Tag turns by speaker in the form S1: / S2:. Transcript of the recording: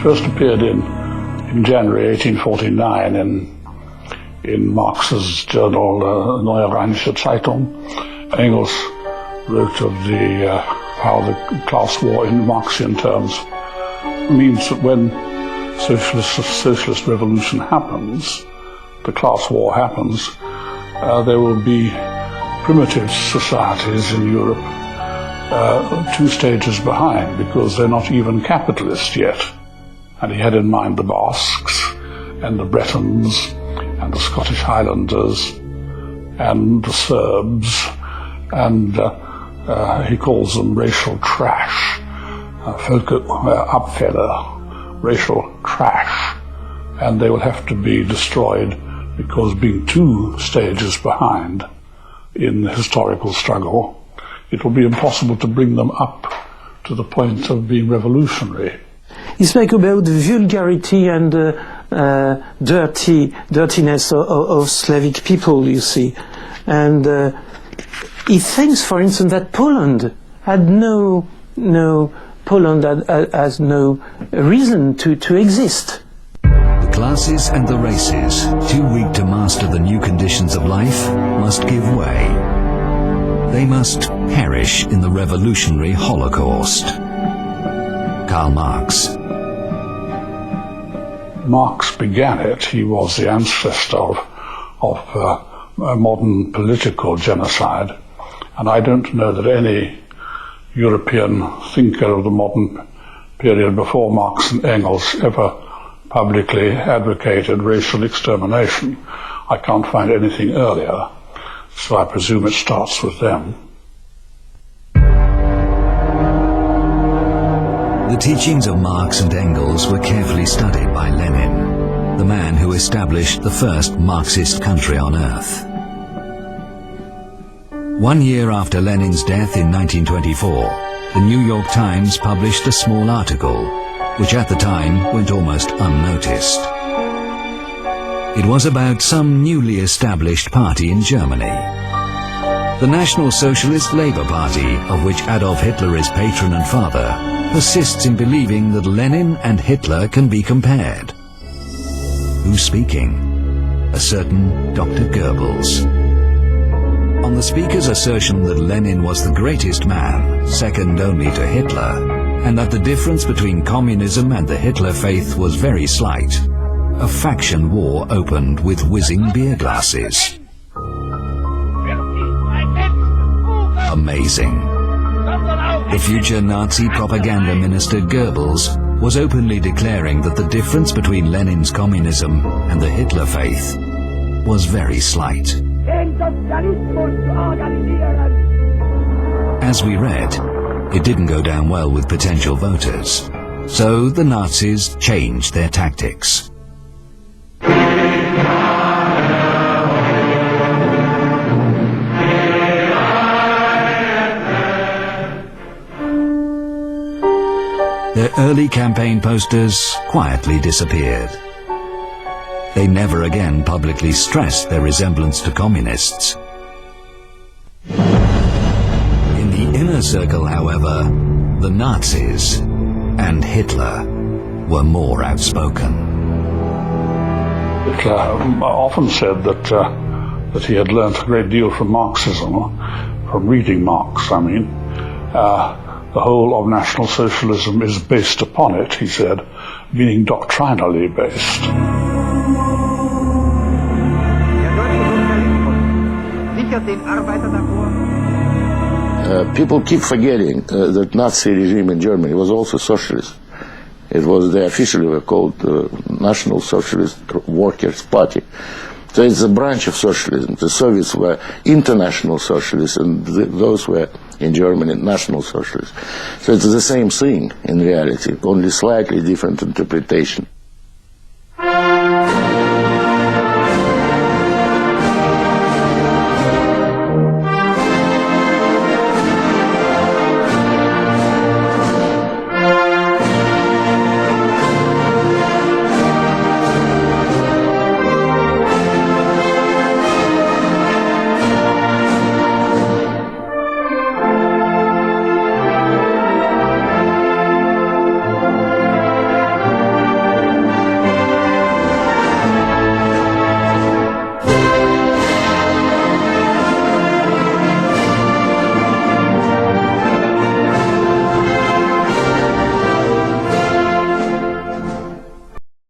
S1: first appeared in January 1849 in Marx's journal Neue Rheinische Zeitung. Engels wrote of how the class war in Marxian terms means that when socialist revolution happens, the class war happens, there will be primitive societies in Europe 2 stages behind, because they're not even capitalist yet. And he had in mind the Basques and the Bretons and the Scottish Highlanders and the Serbs, and he calls them racial trash, Abfälle, racial trash, and they will have to be destroyed, because being 2 stages behind in the historical struggle, it will be impossible to bring them up to the point of being revolutionary.
S2: He spoke about the vulgarity and dirtiness of Slavic people, you see. And he thinks, for instance, that Poland has no reason to exist.
S3: The classes and the races, too weak to master the new conditions of life, must give way. They must perish in the revolutionary Holocaust. Karl Marx.
S1: Marx began it. He was the ancestor of modern political genocide, and I don't know that any European thinker of the modern period before Marx and Engels ever publicly advocated racial extermination. I can't find anything earlier, so I presume it starts with them.
S3: The teachings of Marx and Engels were carefully studied by Lenin, the man who established the first Marxist country on earth. 1 year after Lenin's death in 1924, the New York Times published a small article, which at the time went almost unnoticed. It was about some newly established party in Germany. The National Socialist Labour Party, of which Adolf Hitler is patron and father, persists in believing that Lenin and Hitler can be compared. Who's speaking? A certain Dr. Goebbels. On the speaker's assertion that Lenin was the greatest man, second only to Hitler, and that the difference between communism and the Hitler faith was very slight, a faction war opened with whizzing beer glasses. Amazing. The future Nazi propaganda minister Goebbels was openly declaring that the difference between Lenin's communism and the Hitler faith was very slight. As we read, it didn't go down well with potential voters, so the Nazis changed their tactics. Their early campaign posters quietly disappeared. They never again publicly stressed their resemblance to communists. In the inner circle, however, the Nazis and Hitler were more outspoken.
S1: Hitler often said that he had learnt a great deal from Marxism, from reading Marx, I mean. The whole of National Socialism is based upon it, he said, meaning doctrinally based.
S4: People keep forgetting that Nazi regime in Germany was also socialist. It was, they officially were called National Socialist Workers' Party. So it's a branch of socialism. The Soviets were international socialists, and those were, in Germany, national socialists. So it's the same thing in reality, only slightly different interpretation.